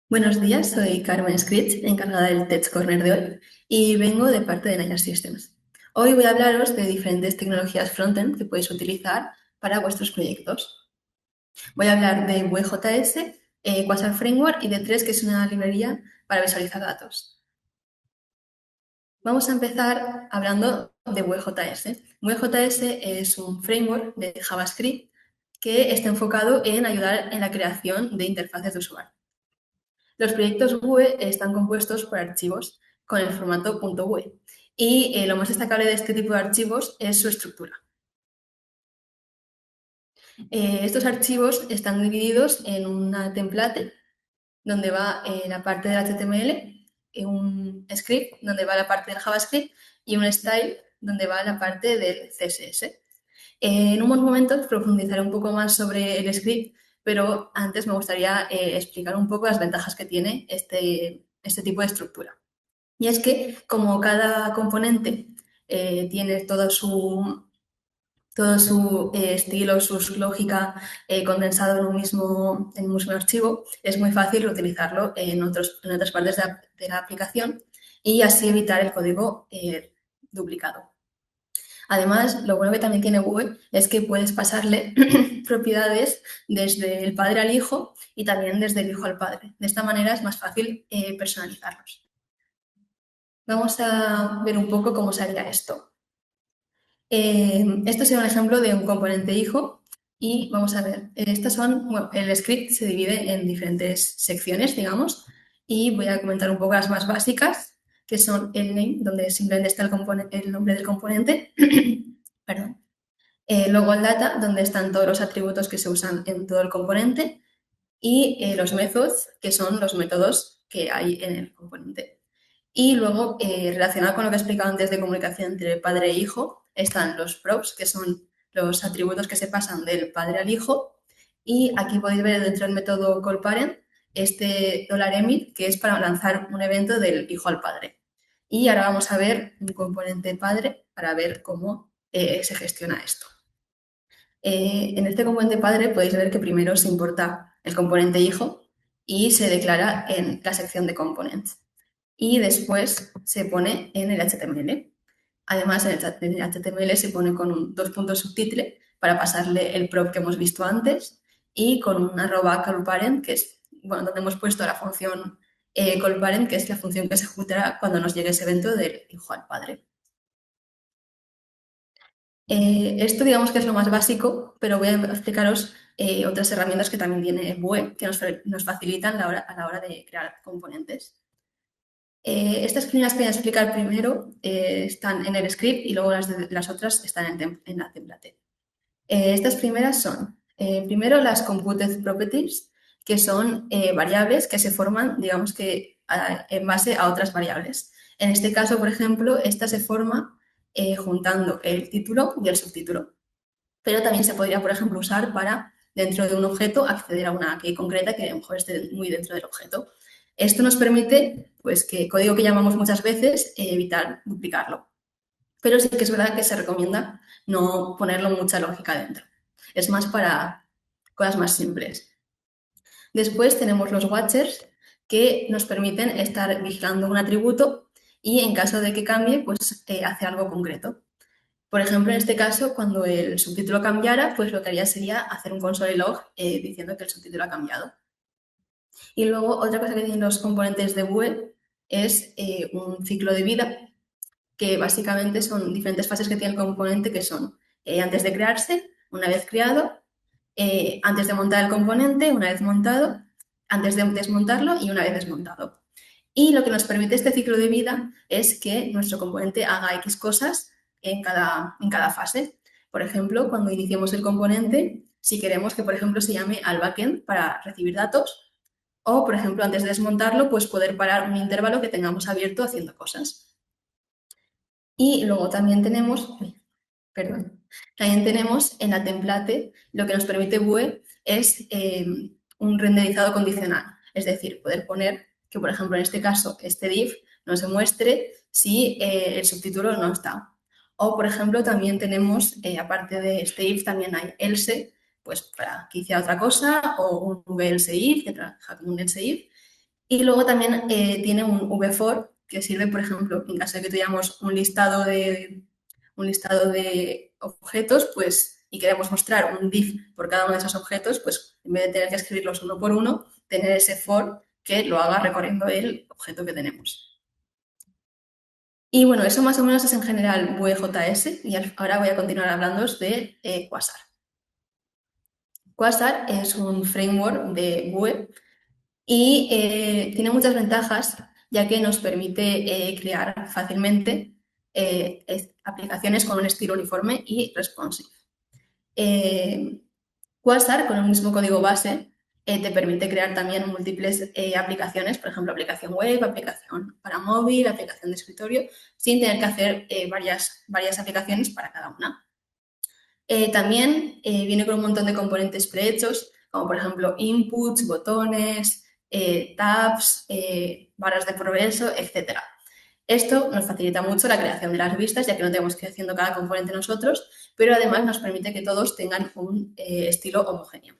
Buenos días, soy Carmen Scritch, encargada del Tech Corner de hoy, y vengo de parte de Naya Systems. Hoy voy a hablaros de diferentes tecnologías frontend que podéis utilizar para vuestros proyectos. Voy a hablar de Vue.js, Quasar Framework y de Tres, que es una librería para visualizar datos. Vamos a empezar hablando de Vue.js. Vue.js es un framework de JavaScript que está enfocado en ayudar en la creación de interfaces de usuario. Los proyectos Vue están compuestos por archivos con el formato .vue y lo más destacable de este tipo de archivos es su estructura. Estos archivos están divididos en una template donde va la parte del HTML, un script donde va la parte del JavaScript y un style donde va la parte del CSS. En unos momentos profundizaré un poco más sobre el script, pero antes me gustaría explicar un poco las ventajas que tiene este tipo de estructura. Y es que como cada componente tiene todo su estilo, su lógica condensado en un mismo archivo, es muy fácil reutilizarlo en otras partes de la aplicación y así evitar el código duplicado. Además, lo bueno que también tiene Google es que puedes pasarle propiedades desde el padre al hijo y también desde el hijo al padre. De esta manera es más fácil personalizarlos. Vamos a ver un poco cómo se haría esto. Esto sería un ejemplo de un componente hijo y vamos a ver, el script se divide en diferentes secciones, digamos, y voy a comentar un poco las más básicas, que son el name, donde simplemente está el nombre del componente, perdón. Luego el data, donde están todos los atributos que se usan en todo el componente, y los methods, que son los métodos que hay en el componente. Y luego, relacionado con lo que he explicado antes de comunicación entre padre e hijo, están los props, que son los atributos que se pasan del padre al hijo. Y aquí podéis ver dentro del método callParent este $emit, que es para lanzar un evento del hijo al padre. Y ahora vamos a ver un componente padre para ver cómo se gestiona esto. En este componente padre podéis ver que primero se importa el componente hijo y se declara en la sección de components. Y después se pone en el HTML. Además, en el HTML se pone con dos puntos subtitle para pasarle el prop que hemos visto antes y con un @callparent, que es donde hemos puesto la función callparent, que es la función que se ejecutará cuando nos llegue ese evento del hijo al padre. Esto digamos que es lo más básico, pero voy a explicaros otras herramientas que también tiene Vue que nos facilitan a la hora de crear componentes. Estas primeras que voy a explicar primero están en el script y luego las otras están en la template. Estas primeras son, primero, las computed properties, que son variables que se forman, digamos que en base a otras variables. En este caso, por ejemplo, esta se forma juntando el título y el subtítulo. Pero también se podría, por ejemplo, usar para, dentro de un objeto, acceder a una key concreta que a lo mejor esté muy dentro del objeto. Esto nos permite, pues, que código que llamamos muchas veces, evitar duplicarlo. Pero sí que es verdad que se recomienda no ponerlo mucha lógica dentro. Es más para cosas más simples. Después tenemos los watchers que nos permiten estar vigilando un atributo y en caso de que cambie, pues hace algo concreto. Por ejemplo, en este caso, cuando el subtítulo cambiara, pues lo que haría sería hacer un console log diciendo que el subtítulo ha cambiado. Y luego, otra cosa que tienen los componentes de Vue es un ciclo de vida, que básicamente son diferentes fases que tiene el componente, que son antes de crearse, una vez creado, antes de montar el componente, una vez montado, antes de desmontarlo y una vez desmontado. Y lo que nos permite este ciclo de vida es que nuestro componente haga X cosas en cada fase. Por ejemplo, cuando iniciemos el componente, si queremos que, por ejemplo, se llame al backend para recibir datos, o, por ejemplo, antes de desmontarlo, pues poder parar un intervalo que tengamos abierto haciendo cosas. Y luego también tenemos, perdón, también tenemos en la template lo que nos permite Vue es un renderizado condicional, es decir, poder poner que, por ejemplo, en este caso, este div no se muestre si el subtítulo no está. O, por ejemplo, también tenemos, aparte de este if, también hay else, pues para que hiciera otra cosa, o un velse if, que trabaja como un else if. Y luego también tiene un VFOR que sirve, por ejemplo, en caso de que tuviéramos un listado de objetos, pues, y queremos mostrar un div por cada uno de esos objetos, pues en vez de tener que escribirlos uno por uno, tener ese for que lo haga recorriendo el objeto que tenemos. Y bueno, eso más o menos es en general Vue.js y ahora voy a continuar hablando de Quasar. Quasar es un framework de Vue y tiene muchas ventajas ya que nos permite crear fácilmente aplicaciones con un estilo uniforme y responsive. Quasar, con el mismo código base, te permite crear también múltiples aplicaciones, por ejemplo, aplicación web, aplicación para móvil, aplicación de escritorio, sin tener que hacer varias aplicaciones para cada una. También viene con un montón de componentes prehechos, como por ejemplo inputs, botones, tabs, barras de progreso, etc. Esto nos facilita mucho la creación de las vistas, ya que no tenemos que ir haciendo cada componente nosotros, pero además nos permite que todos tengan un estilo homogéneo.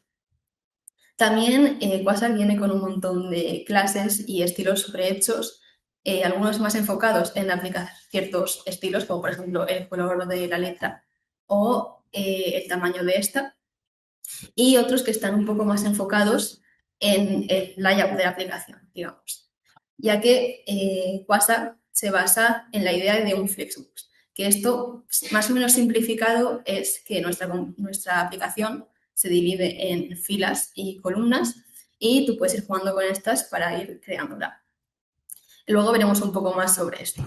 También Quasar viene con un montón de clases y estilos prehechos, algunos más enfocados en aplicar ciertos estilos, como por ejemplo el color de la letra o el tamaño de esta, y otros que están un poco más enfocados en el layout de la aplicación, digamos, ya que Quasar se basa en la idea de un Flexbox, que esto, más o menos simplificado, es que nuestra aplicación se divide en filas y columnas y tú puedes ir jugando con estas para ir creándola. Luego veremos un poco más sobre esto.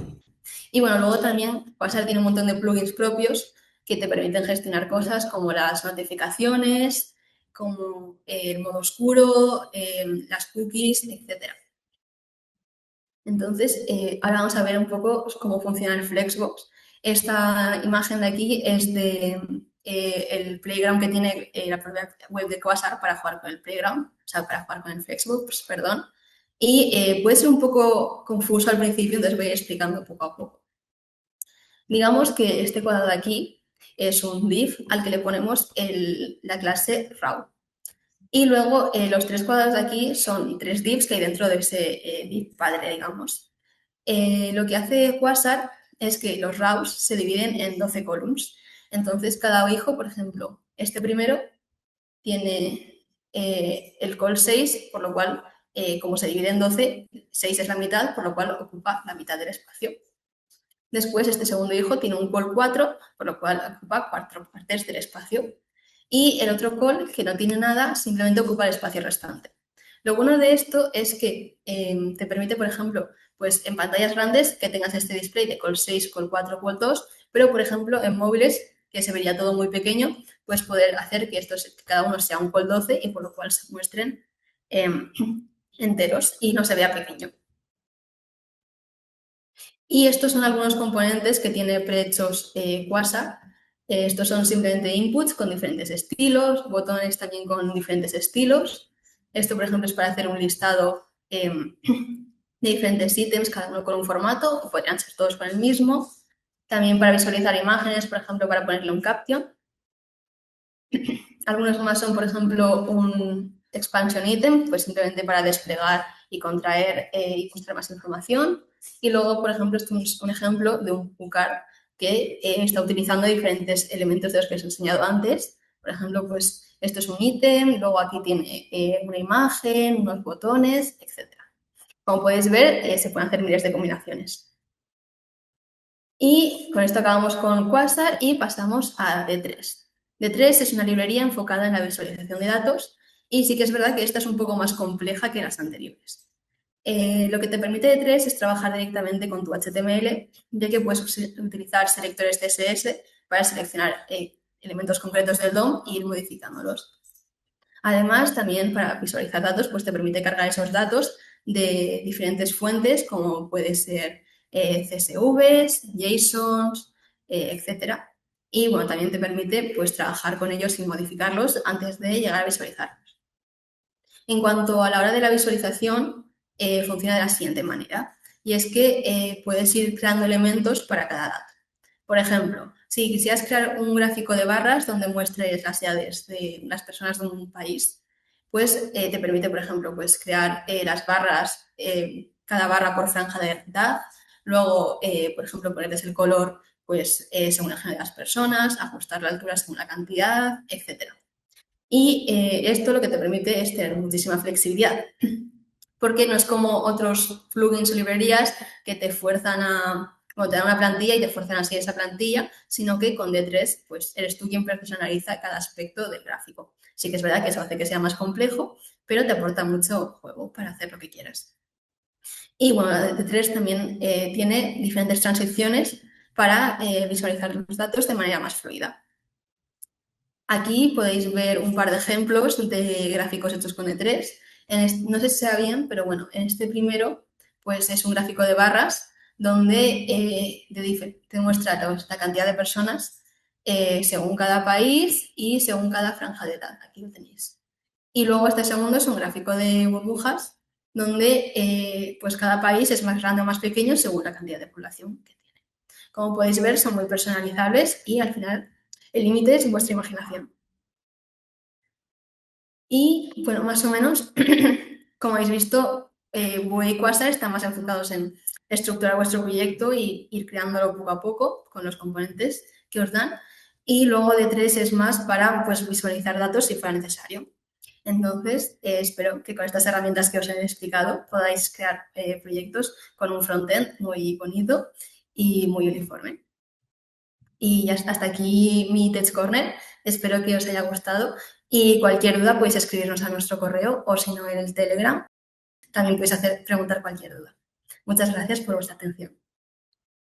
Y bueno, luego también Quasar tiene un montón de plugins propios que te permiten gestionar cosas como las notificaciones, como el modo oscuro, las cookies, etc. Entonces, ahora vamos a ver un poco cómo funciona el Flexbox. Esta imagen de aquí es de el playground que tiene la propia web de Quasar para jugar con el playground, o sea, para jugar con el Flexbox, perdón. Y puede ser un poco confuso al principio, entonces voy explicando poco a poco. Digamos que este cuadrado de aquí es un div al que le ponemos la clase raw. Y luego los tres cuadrados de aquí son tres divs que hay dentro de ese div padre, digamos. Lo que hace Quasar es que los raws se dividen en 12 columns. Entonces, cada hijo, por ejemplo, este primero tiene el col 6, por lo cual, como se divide en 12, 6 es la mitad, por lo cual ocupa la mitad del espacio. Después, este segundo hijo tiene un col 4, por lo cual ocupa 4 partes del espacio. Y el otro col, que no tiene nada, simplemente ocupa el espacio restante. Lo bueno de esto es que te permite, por ejemplo, pues en pantallas grandes que tengas este display de col 6, col 4, col 2, pero por ejemplo en móviles, que se vería todo muy pequeño, pues poder hacer que cada uno sea un col 12 y por lo cual se muestren enteros y no se vea pequeño. Y estos son algunos componentes que tiene prehechos Quasar. Estos son simplemente inputs con diferentes estilos, botones también con diferentes estilos. Esto, por ejemplo, es para hacer un listado de diferentes ítems, cada uno con un formato, o podrían ser todos con el mismo. También para visualizar imágenes, por ejemplo, para ponerle un caption. Algunos más son, por ejemplo, un expansion item, pues simplemente para desplegar y contraer y mostrar más información. Y luego, por ejemplo, esto es un ejemplo de un UCAR que está utilizando diferentes elementos de los que os he enseñado antes. Por ejemplo, pues esto es un ítem, luego aquí tiene una imagen, unos botones, etc. Como podéis ver, se pueden hacer miles de combinaciones. Y con esto acabamos con Quasar y pasamos a D3. D3 es una librería enfocada en la visualización de datos y sí que es verdad que esta es un poco más compleja que las anteriores. Lo que te permite D3 es trabajar directamente con tu HTML, ya que puedes utilizar selectores CSS para seleccionar elementos concretos del DOM e ir modificándolos. Además, también para visualizar datos, pues te permite cargar esos datos de diferentes fuentes, como puede ser CSVs, JSONs, etc. Y bueno, también te permite pues, trabajar con ellos sin modificarlos antes de llegar a visualizarlos. En cuanto a la hora de la visualización, funciona de la siguiente manera. Y es que puedes ir creando elementos para cada dato. Por ejemplo, si quisieras crear un gráfico de barras donde muestres las edades de las personas de un país, pues te permite, por ejemplo, pues crear las barras, cada barra por franja de edad. Luego, por ejemplo, ponerles el color pues, según el género de las personas, ajustar la altura según la cantidad, etc. Y esto lo que te permite es tener muchísima flexibilidad, porque no es como otros plugins o librerías que te fuerzan te dan una plantilla y te fuerzan a seguir esa plantilla, sino que con D3 pues eres tú quien personaliza cada aspecto del gráfico. Sí que es verdad que eso hace que sea más complejo, pero te aporta mucho juego para hacer lo que quieras. Y bueno, D3 también tiene diferentes transiciones para visualizar los datos de manera más fluida. Aquí podéis ver un par de ejemplos de gráficos hechos con E3. No sé si sea bien, pero bueno, en este primero pues es un gráfico de barras donde te muestra la cantidad de personas según cada país y según cada franja de edad. Aquí lo tenéis. Y luego este segundo es un gráfico de burbujas donde pues cada país es más grande o más pequeño según la cantidad de población que tiene. Como podéis ver, son muy personalizables y al final el límite es vuestra imaginación. Y bueno, más o menos, como habéis visto, Bue y Quasar están más enfocados en estructurar vuestro proyecto y ir creándolo poco a poco con los componentes que os dan. Y luego D3 es más para pues, visualizar datos si fuera necesario. Entonces, espero que con estas herramientas que os he explicado podáis crear proyectos con un frontend muy bonito y muy uniforme. Y ya hasta aquí mi Tech Corner. Espero que os haya gustado y cualquier duda podéis escribirnos a nuestro correo o si no en el Telegram. También podéis preguntar cualquier duda. Muchas gracias por vuestra atención.